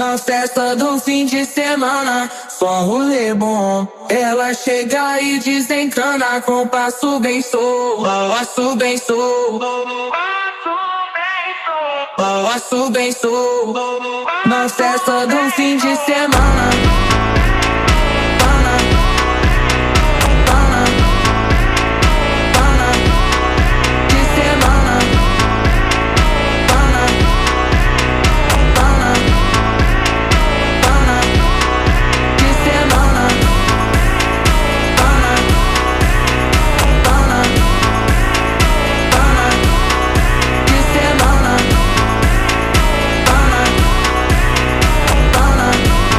Na festa do fim de semana, só rolê bom. Ela chega e desencana com passo bem solto, passo bem solto, passo bem solto. Na festa do fim de semana.